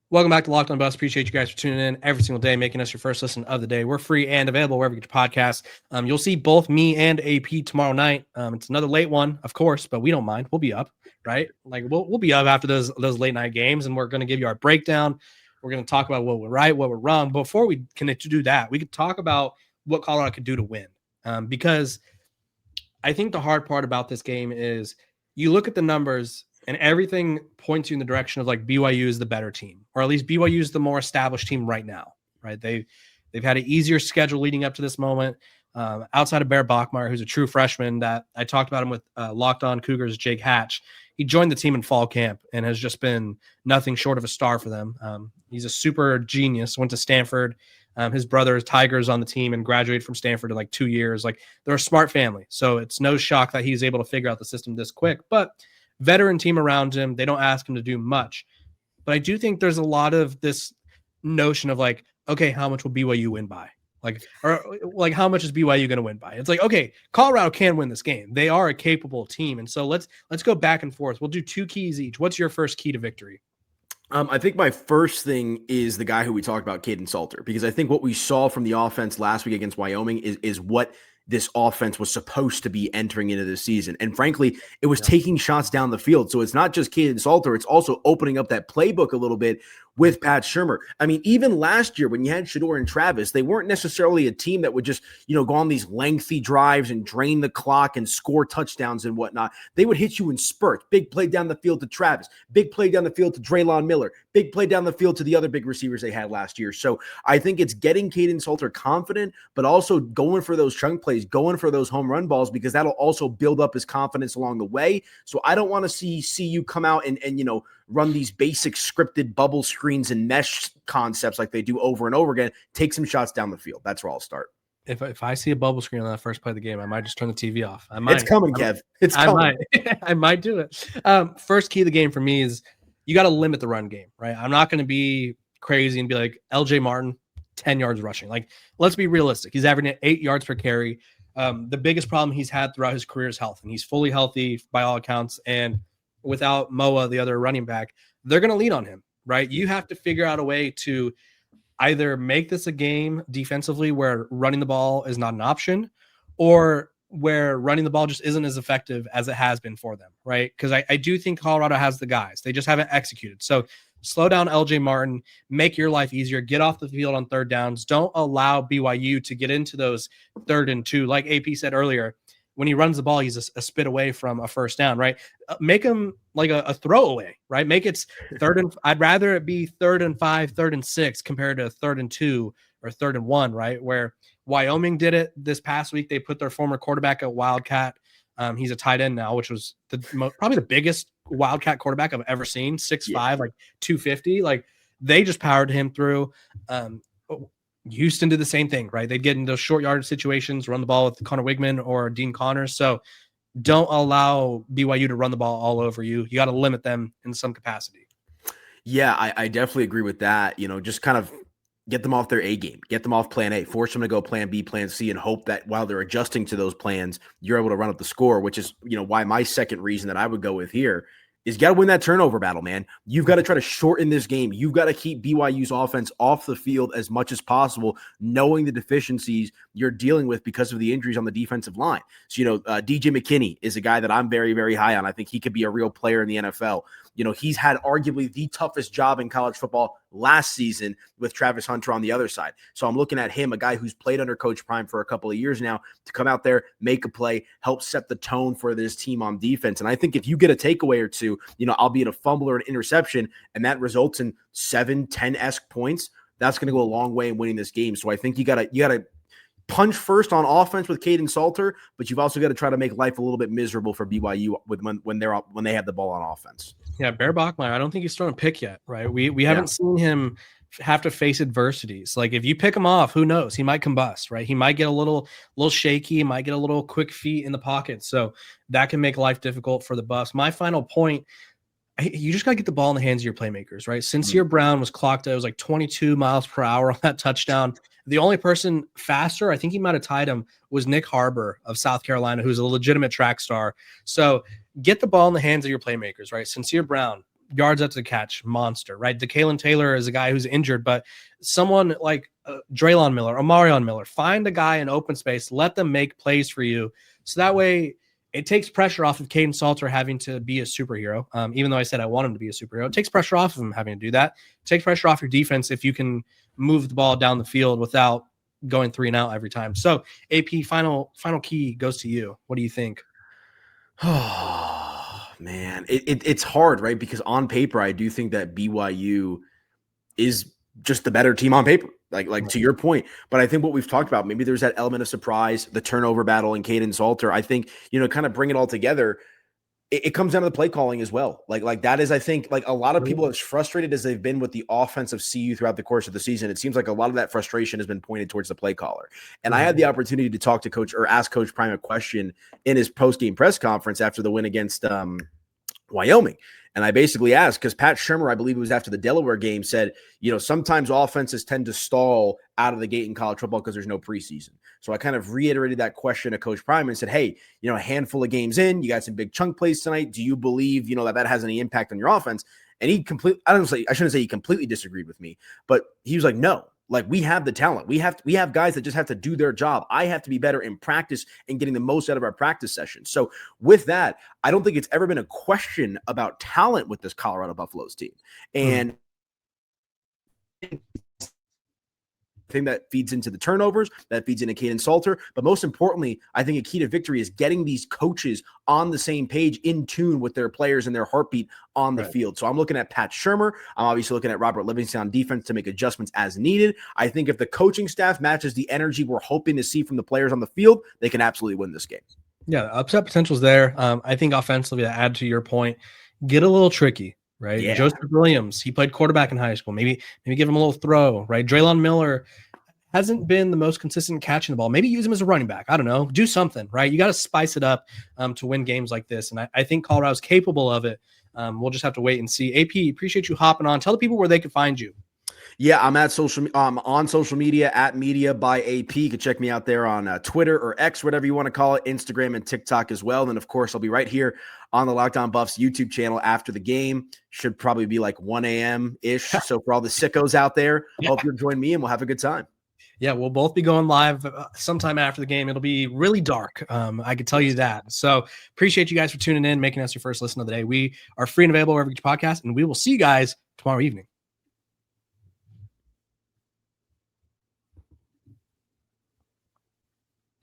Welcome back to Locked On Buffs. Appreciate you guys for tuning in every single day, making us your first listen of the day. We're free and available wherever you get your podcasts. You'll see both me and AP tomorrow night. It's another late one, of course, but we don't mind. We'll be up, right? Like we'll be up after those late night games, and we're going to give you our breakdown. We're going to talk about what we're right, what we're wrong. Before we can do that, we could talk about what Colorado could do to win, because I think the hard part about this game is you look at the numbers and everything points you in the direction of like BYU is the better team, or at least BYU is the more established team right now, right? They've had an easier schedule leading up to this moment. Outside of Bear Bachmeier, who's a true freshman that I talked about him with Locked On Cougars, Jake Hatch. He joined the team in fall camp and has just been nothing short of a star for them. He's a super genius, went to Stanford. His brother Tiger's on the team and graduated from Stanford in like 2 years. Like they're a smart family. So it's no shock that he's able to figure out the system this quick, but veteran team around him. They don't ask him to do much, but I do think there's a lot of this notion of like, okay, how much will BYU win by? Like how much is BYU going to win by? It's like, okay, Colorado can win this game. They are a capable team. And so let's go back and forth. We'll do 2 keys each. What's your first key to victory? I think my first thing is the guy who we talked about, Caden Salter, because I think what we saw from the offense last week against Wyoming is what this offense was supposed to be entering into this season. And frankly, it was taking shots down the field. So it's not just Caden Salter, it's also opening up that playbook a little bit with Pat Shurmur. I mean, even last year when you had Shedeur and Travis, they weren't necessarily a team that would just, go on these lengthy drives and drain the clock and score touchdowns and whatnot. They would hit you in spurts. Big play down the field to Travis, big play down the field to Draylon Miller, big play down the field to the other big receivers they had last year. So I think it's getting Caden Salter confident, but also going for those chunk plays, going for those home run balls, because that'll also build up his confidence along the way. So I don't want to see you come out and run these basic scripted bubble screens and mesh concepts like they do over and over again. Take some shots down the field. That's where I'll start. If I see a bubble screen on that first play of the game, I might just turn the TV off. I might. It's coming, Kev. It's coming. I might do it. First key of the game for me is you got to limit the run game, right? I'm not going to be crazy and be like LJ Martin, 10 yards rushing. Like, let's be realistic. He's averaging 8 yards per carry. The biggest problem he's had throughout his career is health, and he's fully healthy by all accounts. And without Moa, the other running back, they're going to lean on him, right? You have to figure out a way to either make this a game defensively where running the ball is not an option, or where running the ball just isn't as effective as it has been for them, right? Because I do think Colorado has the guys. They just haven't executed. So slow down LJ Martin, make your life easier, get off the field on third downs. Don't allow BYU to get into those 3rd and 2. Like AP said earlier, when he runs the ball, he's a spit away from a first down, right? Make him like a throwaway, right? Make it 3rd and I'd rather it be 3rd and 5, 3rd and 6 compared to 3rd and 2 or 3rd and 1, right? Where Wyoming did it this past week. They put their former quarterback at Wildcat. He's a tight end now, which was probably the biggest Wildcat quarterback I've ever seen. 6'5", like 250. Like they just powered him through. Houston did the same thing, right? They'd get in those short yardage situations, run the ball with Connor Wigman or Dean Connors. So don't allow BYU to run the ball all over you. You got to limit them in some capacity. Yeah, I definitely agree with that. Just kind of get them off their A game, get them off plan A, force them to go plan B, plan C, and hope that while they're adjusting to those plans, you're able to run up the score, which is, why my second reason that I would go with here is you got to win that turnover battle, man. You've got to try to shorten this game. You've got to keep BYU's offense off the field as much as possible, knowing the deficiencies you're dealing with because of the injuries on the defensive line. So, DJ McKinney is a guy that I'm very, very high on. I think he could be a real player in the NFL. He's had arguably the toughest job in college football last season with Travis Hunter on the other side. So I'm looking at him, a guy who's played under Coach Prime for a couple of years now, to come out there, make a play, help set the tone for this team on defense. And I think if you get a takeaway or two, albeit a fumble or an interception, and that results in 7, 10-esque points, that's going to go a long way in winning this game. So I think you gotta punch first on offense with Caden Salter, but you've also got to try to make life a little bit miserable for BYU when they have the ball on offense. Yeah, Bear Bachmeier, I don't think he's thrown a pick yet, right? We haven't seen him have to face adversities. Like if you pick him off, who knows? He might combust, right? He might get a little shaky, might get a little quick feet in the pocket. So that can make life difficult for the Buffs. My final point, you just got to get the ball in the hands of your playmakers, right? Sincere Brown was clocked. It was like 22 miles per hour on that touchdown. The only person faster, I think he might have tied him, was Nick Harbor of South Carolina, who's a legitimate track star. So get the ball in the hands of your playmakers, right? Sincere Brown, yards after the catch, monster, right? DeKalen Taylor is a guy who's injured, but someone like Draylon Miller, Omarion Miller, find a guy in open space, let them make plays for you. So that way it takes pressure off of Caden Salter having to be a superhero. Even though I said I want him to be a superhero, it takes pressure off of him having to do that. It takes pressure off your defense if you can move the ball down the field without going 3 and out every time. So AP, final key goes to you. What do you think? Oh man, it's hard, right? Because on paper, I do think that BYU is just the better team on paper, like to your point. But I think what we've talked about, maybe there's that element of surprise, the turnover battle in Caden Salter. I think, kind of bring it all together. It comes down to the play calling as well. Like that is, I think, like a lot of people, as frustrated as they've been with the offensive CU throughout the course of the season, it seems like a lot of that frustration has been pointed towards the play caller. And I had the opportunity to talk to Coach, or ask Coach Prime a question in his post-game press conference after the win against Wyoming. And I basically asked, because Pat Shermer, I believe it was after the Delaware game, said, sometimes offenses tend to stall out of the gate in college football because there's no preseason. So I kind of reiterated that question to Coach Prime and said, hey, a handful of games in, you got some big chunk plays tonight. Do you believe, that has any impact on your offense? And I shouldn't say he completely disagreed with me, but he was like, no. Like, we have the talent. We have guys that just have to do their job. I have to be better in practice and getting the most out of our practice sessions. So with that, I don't think it's ever been a question about talent with this Colorado Buffaloes team. And thing that feeds into the turnovers, that feeds into Caden Salter. But most importantly, I think a key to victory is getting these coaches on the same page, in tune with their players and their heartbeat on the field. So I'm looking at Pat Shermer. I'm obviously looking at Robert Livingston on defense to make adjustments as needed. I think if the coaching staff matches the energy we're hoping to see from the players on the field, they can absolutely win this game. Yeah, the upset potential's there. I think offensively, to add to your point, get a little tricky. Right. Yeah. Joseph Williams, he played quarterback in high school. Maybe give him a little throw, right? Draylon Miller hasn't been the most consistent catching the ball. Maybe use him as a running back. I don't know. Do something, right? You got to spice it up to win games like this. And I think Colorado's capable of it. We'll just have to wait and see. AP, appreciate you hopping on. Tell the people where they can find you. Yeah, I'm on social media at Media by AP. You can check me out there on Twitter or X, whatever you want to call it, Instagram and TikTok as well. And then, of course, I'll be right here on the Locked On Buffs YouTube channel after the game. Should probably be like 1 a.m.-ish. So for all the sickos out there, hope you'll join me and we'll have a good time. Yeah, we'll both be going live sometime after the game. It'll be really dark. I can tell you that. So appreciate you guys for tuning in, making us your first listen of the day. We are free and available wherever you get your podcast, and we will see you guys tomorrow evening.